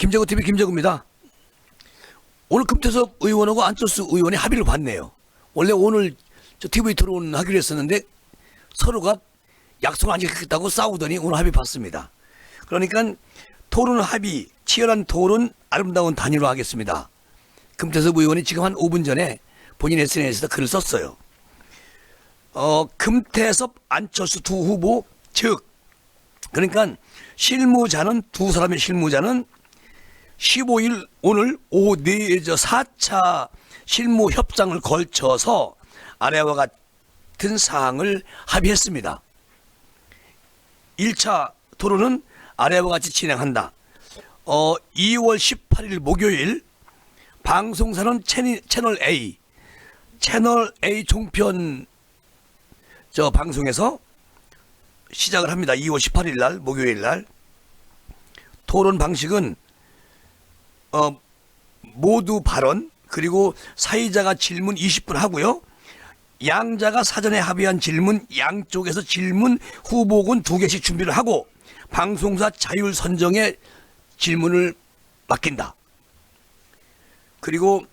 김재구TV 김재구입니다. 오늘 금태섭 의원하고 안철수 의원이 합의를 봤네요. 원래 오늘 저 TV 토론 하기로 했었는데 서로가 약속을 안 지켰다고 싸우더니 오늘 합의 봤습니다. 그러니까 토론 합의, 치열한 토론, 아름다운 단일화 하겠습니다. 금태섭 의원이 지금 한 5분 전에 본인 SNS에서 글을 썼어요. 금태섭, 안철수 두 후보, 즉 그러니까 실무자는 두 사람의 실무자는 15일 오늘 오후 4차 실무 협상을 걸쳐서 아래와 같은 사항을 합의했습니다. 1차 토론은 아래와 같이 진행한다. 2월 18일 목요일 방송사는 채널 A 종편 방송에서 시작을 합니다. 2월 18일 날 목요일 날 토론 방식은 모두 발언 그리고 사회자가 질문 20분 하고요. 양자가 사전에 합의한 질문 양쪽에서 질문 후보군 2개씩 준비를 하고 방송사 자율 선정의 질문을 맡긴다. 그리고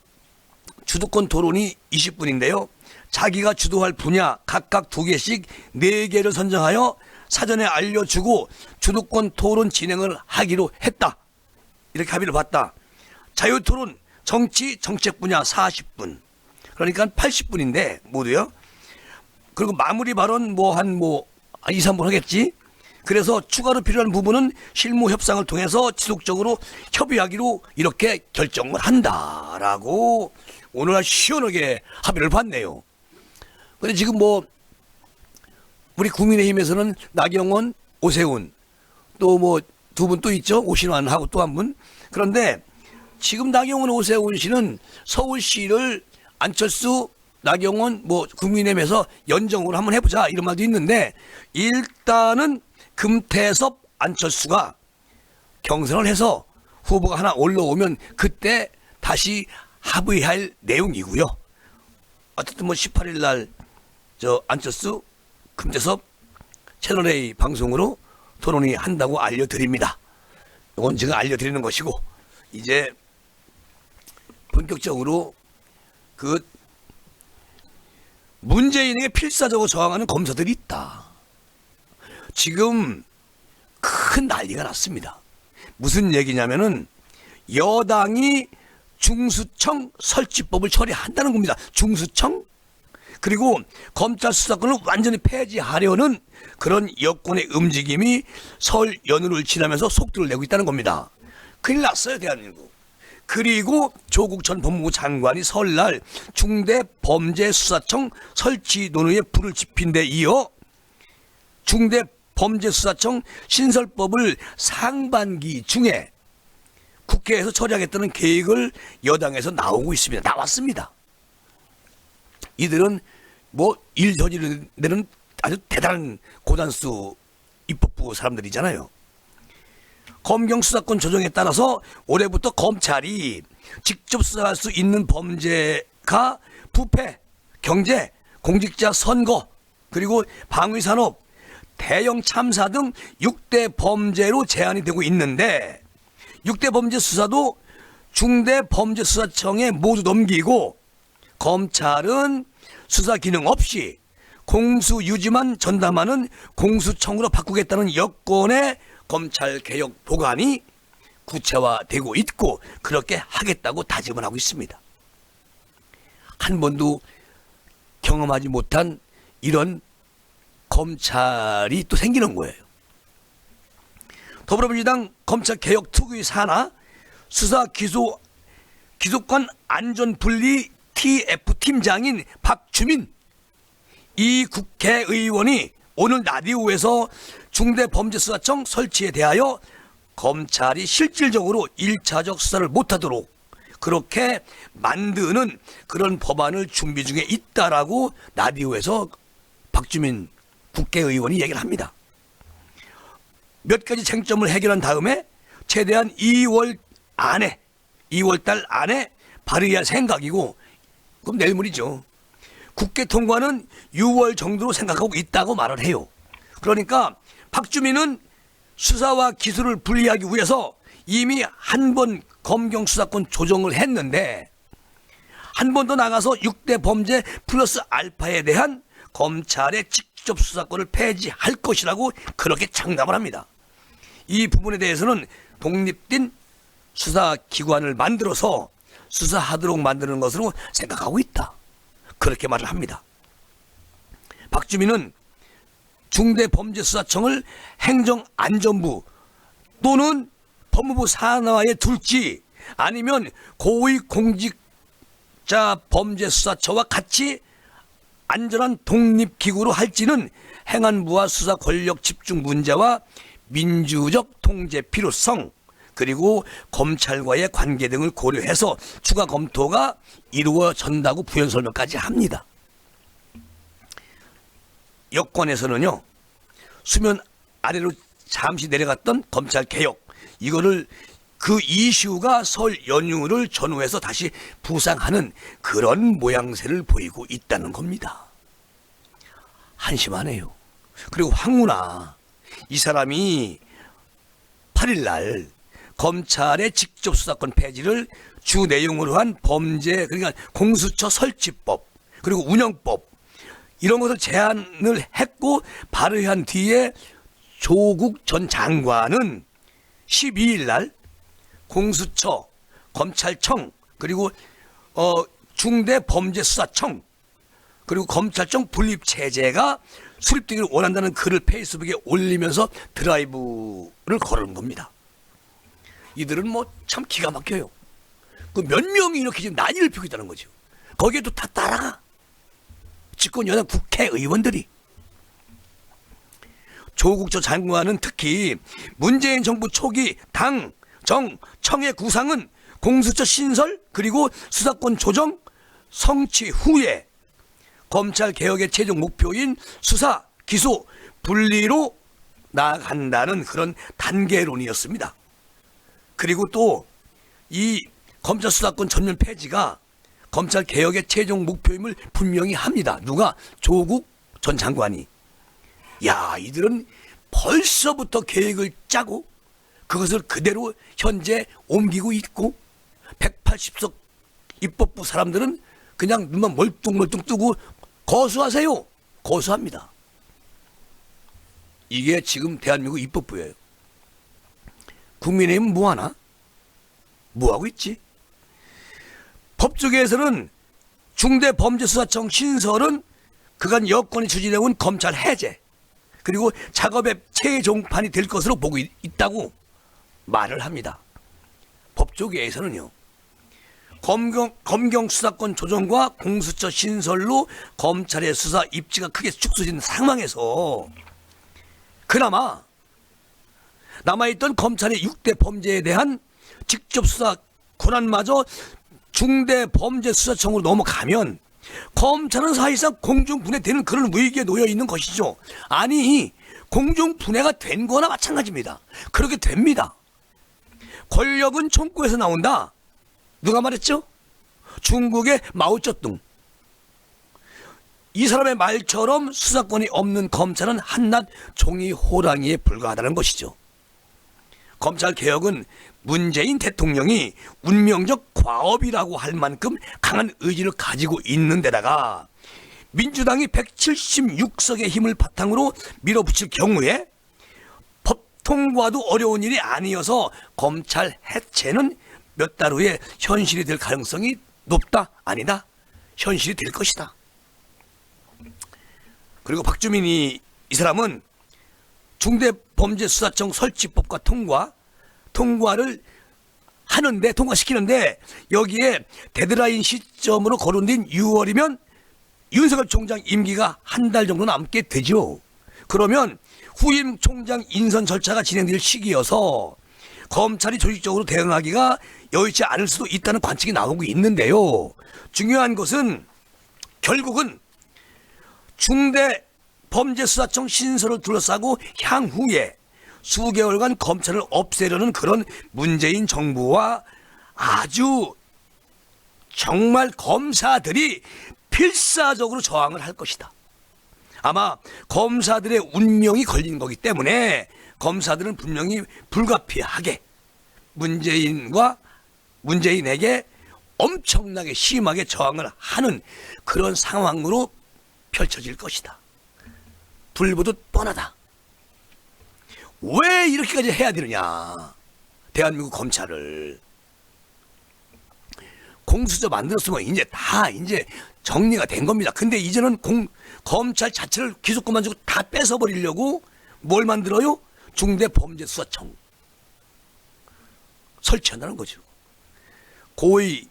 주도권 토론이 20분인데요. 자기가 주도할 분야 각각 2개씩 4개를 선정하여 사전에 알려주고 주도권 토론 진행을 하기로 했다. 이렇게 합의를 봤다. 자유토론 정책 분야 40분. 그러니까 80분인데 모두요. 그리고 마무리 발언 한 2, 3분 하겠지. 그래서 추가로 필요한 부분은 실무 협상을 통해서 지속적으로 협의하기로 이렇게 결정을 한다라고 오늘 시원하게 합의를 봤네요. 근데 지금 우리 국민의힘에서는 나경원, 오세훈 또 2분 또 있죠. 오신환하고 또 한 분. 그런데 지금 나경원, 오세훈 씨는 서울시를 안철수, 나경원, 국민의힘에서 연정으로 한번 해보자 이런 말도 있는데 일단은 금태섭, 안철수가 경선을 해서 후보가 하나 올라오면 그때 다시 합의할 내용이고요. 어쨌든 18일 날 안철수, 금태섭 채널A 방송으로 토론이 한다고 알려드립니다. 이건 제가 알려드리는 것이고 이제 본격적으로 문재인에게 필사적으로 저항하는 검사들이 있다. 지금 큰 난리가 났습니다. 무슨 얘기냐면은 여당이 중수청 설치법을 처리한다는 겁니다. 중수청? 그리고 검찰 수사권을 완전히 폐지하려는 그런 여권의 움직임이 설 연휴를 지나면서 속도를 내고 있다는 겁니다. 큰일 났어요, 대한민국. 그리고 조국 전 법무부 장관이 설날 중대범죄수사청 설치 논의에 불을 지핀 데 이어 중대범죄수사청 신설법을 상반기 중에 국회에서 처리하겠다는 계획을 여당에서 나오고 있습니다. 나왔습니다. 이들은 일 저지르는 데는 아주 대단한 고단수 입법부 사람들이잖아요. 검경 수사권 조정에 따라서 올해부터 검찰이 직접 수사할 수 있는 범죄가 부패, 경제, 공직자 선거, 그리고 방위산업, 대형 참사 등 6대 범죄로 제한이 되고 있는데 6대 범죄 수사도 중대범죄수사청에 모두 넘기고 검찰은 수사 기능 없이 공수 유지만 전담하는 공수청으로 바꾸겠다는 여권의 검찰개혁 도관이 구체화되고 있고 그렇게 하겠다고 다짐을 하고 있습니다. 한 번도 경험하지 못한 이런 검찰이 또 생기는 거예요. 더불어민주당 검찰개혁 특위 산하 수사 기소권 안전분리 TF팀장인 박주민 이 국회의원이 오늘 라디오에서 중대범죄수사청 설치에 대하여 검찰이 실질적으로 1차적 수사를 못하도록 그렇게 만드는 그런 법안을 준비 중에 있다라고 라디오에서 박주민 국회의원이 얘기를 합니다. 몇 가지 쟁점을 해결한 다음에 최대한 2월 달 안에 발의할 생각이고 그럼 내일모레죠. 국회 통과는 6월 정도로 생각하고 있다고 말을 해요. 그러니까 박주민은 수사와 기소를 분리하기 위해서 이미 한 번 검경 수사권 조정을 했는데 한 번 더 나가서 6대 범죄 플러스 알파에 대한 검찰의 직접 수사권을 폐지할 것이라고 그렇게 장담을 합니다. 이 부분에 대해서는 독립된 수사기관을 만들어서 수사하도록 만드는 것으로 생각하고 있다. 그렇게 말을 합니다. 박주민은 중대범죄수사청을 행정안전부 또는 법무부 산하에 둘지 아니면 고위공직자범죄수사처와 같이 안전한 독립기구로 할지는 행안부와 수사 권력 집중 문제와 민주적 통제 필요성 그리고 검찰과의 관계 등을 고려해서 추가 검토가 이루어진다고 부연 설명까지 합니다. 여권에서는요, 수면 아래로 잠시 내려갔던 검찰 개혁, 이거를 그 이슈가 설 연휴를 전후해서 다시 부상하는 그런 모양새를 보이고 있다는 겁니다. 한심하네요. 그리고 황운하, 이 사람이 8일날 검찰의 직접 수사권 폐지를 주 내용으로 한 범죄, 그러니까 공수처 설치법, 그리고 운영법, 이런 것을 제안을 했고 발의한 뒤에 조국 전 장관은 12일 날 공수처, 검찰청, 그리고 중대범죄수사청, 그리고 검찰청 분립체제가 수립되기를 원한다는 글을 페이스북에 올리면서 드라이브를 걸은 겁니다. 이들은 뭐 참 기가 막혀요. 그 몇 명이 이렇게 지금 난리를 피우고 있다는 거죠. 거기에도 다 따라가. 집권 여당 국회의원들이. 조국 전 장관은 특히 문재인 정부 초기 당, 정, 청의 구상은 공수처 신설 그리고 수사권 조정 성취 후에 검찰 개혁의 최종 목표인 수사, 기소, 분리로 나아간다는 그런 단계론이었습니다. 그리고 또 이 검찰 수사권 전면 폐지가 검찰 개혁의 최종 목표임을 분명히 합니다. 누가? 조국 전 장관이. 야, 이들은 벌써부터 계획을 짜고 그것을 그대로 현재 옮기고 있고 180석 입법부 사람들은 그냥 눈만 멀뚱멀뚱 뜨고 거수하세요. 거수합니다. 이게 지금 대한민국 입법부예요. 국민의힘은 뭐하나? 뭐하고 있지? 법조계에서는 중대범죄수사청 신설은 그간 여권이 추진해온 검찰 해제 그리고 작업의 최종판이 될 것으로 보고 있다고 말을 합니다. 법조계에서는요, 검경 수사권 조정과 공수처 신설로 검찰의 수사 입지가 크게 축소된 상황에서 그나마 남아있던 검찰의 6대 범죄에 대한 직접 수사 권한마저 중대범죄수사청으로 넘어가면 검찰은 사실상 공중분해되는 그런 위기에 놓여 있는 것이죠. 아니, 공중분해가 된 거나 마찬가지입니다. 그렇게 됩니다. 권력은 총구에서 나온다. 누가 말했죠? 중국의 마오쩌둥. 이 사람의 말처럼 수사권이 없는 검찰은 한낱 종이 호랑이에 불과하다는 것이죠. 검찰 개혁은 문재인 대통령이 운명적 과업이라고 할 만큼 강한 의지를 가지고 있는 데다가 민주당이 176석의 힘을 바탕으로 밀어붙일 경우에 법 통과도 어려운 일이 아니어서 검찰 해체는 몇 달 후에 현실이 될 가능성이 높다? 아니다? 현실이 될 것이다. 그리고 박주민이 이 사람은 중대범죄수사청 설치법과 통과를 하는데, 통과시키는데 여기에 데드라인 시점으로 거론된 6월이면 윤석열 총장 임기가 한 달 정도 남게 되죠. 그러면 후임 총장 인선 절차가 진행될 시기여서 검찰이 조직적으로 대응하기가 여의치 않을 수도 있다는 관측이 나오고 있는데요. 중요한 것은 결국은 중대범죄수사청 신설을 둘러싸고 향후에 수개월간 검찰을 없애려는 그런 문재인 정부와 아주 정말 검사들이 필사적으로 저항을 할 것이다. 아마 검사들의 운명이 걸린 거기 때문에 검사들은 분명히 불가피하게 문재인에게 엄청나게 심하게 저항을 하는 그런 상황으로 펼쳐질 것이다. 불보듯 뻔하다. 왜 이렇게까지 해야 되느냐? 대한민국 검찰을 공수처 만들었으면 이제 정리가 된 겁니다. 근데 이제는 검찰 자체를 기소 그만두고 다 뺏어버리려고 뭘 만들어요? 중대범죄수사청 설치한다는 거죠. 고위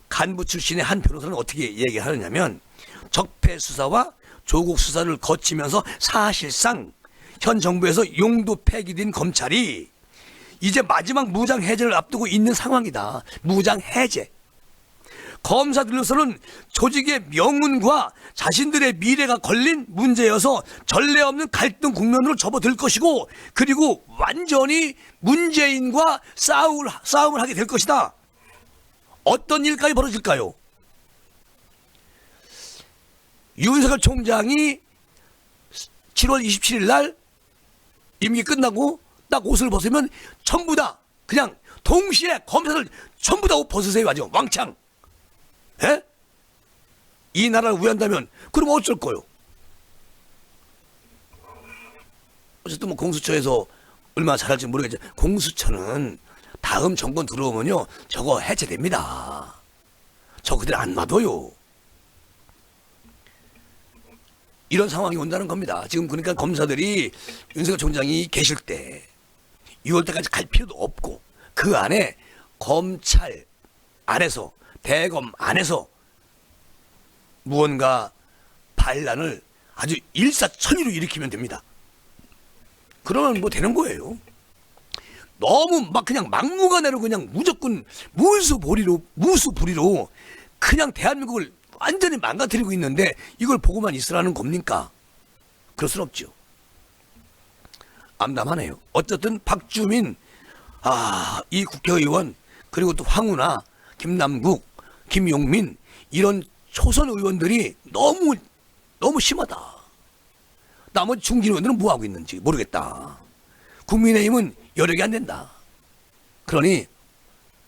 간부 출신의 한 변호사는 어떻게 얘기하느냐면 적폐 수사와 조국 수사를 거치면서 사실상 현 정부에서 용도 폐기된 검찰이 이제 마지막 무장 해제를 앞두고 있는 상황이다. 무장 해제. 검사들로서는 조직의 명운과 자신들의 미래가 걸린 문제여서 전례 없는 갈등 국면으로 접어들 것이고, 그리고 완전히 문재인과 싸움을 하게 될 것이다. 어떤 일까지 벌어질까요? 윤석열 총장이 7월 27일 날 임기 끝나고 딱 옷을 벗으면 전부 다 그냥 동시에 검사들 전부 다 옷 벗으세요. 아주 왕창. 에? 이 나라를 위한다면 그럼 어쩔 거요? 어쨌든 뭐 공수처에서 얼마나 잘할지 모르겠지만 공수처는 다음 정권 들어오면요 저거 해체됩니다. 저 그들 안 놔둬요. 이런 상황이 온다는 겁니다. 지금 그러니까 검사들이 윤석열 총장이 계실 때 6월 때까지 갈 필요도 없고, 그 안에 검찰 안에서 대검 안에서 무언가 반란을 아주 일사천리로 일으키면 됩니다. 그러면 뭐 되는 거예요. 너무 막 그냥 막무가내로 그냥 무조건 무수부리로 그냥 대한민국을 완전히 망가뜨리고 있는데 이걸 보고만 있으라는 겁니까? 그럴 순 없죠. 암담하네요. 어쨌든 박주민, 이 국회의원, 그리고 또 황운하, 김남국, 김용민 이런 초선 의원들이 너무 심하다. 나머지 중진 의원들은 뭐 하고 있는지 모르겠다. 국민의힘은 여력이 안 된다. 그러니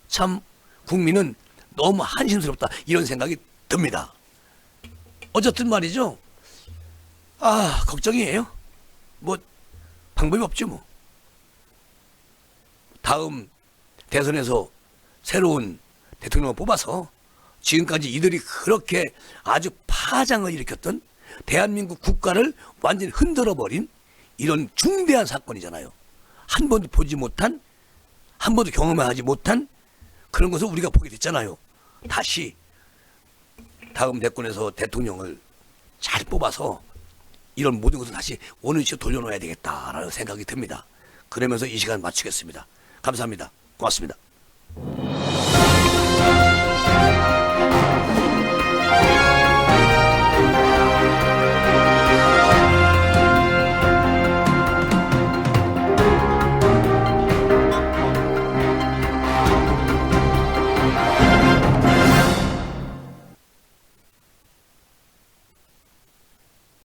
참 국민은 너무 한심스럽다 이런 생각이 듭니다. 어쨌든 말이죠. 걱정이에요. 뭐 방법이 없죠 뭐. 다음 대선에서 새로운 대통령을 뽑아서 지금까지 이들이 그렇게 아주 파장을 일으켰던 대한민국 국가를 완전히 흔들어버린 이런 중대한 사건이잖아요. 한 번도 보지 못한, 한 번도 경험하지 못한 그런 것을 우리가 보게 됐잖아요. 다시 다음 대권에서 대통령을 잘 뽑아서 이런 모든 것을 다시 원위치로 돌려놓아야 되겠다라는 생각이 듭니다. 그러면서 이 시간 마치겠습니다. 감사합니다. 고맙습니다.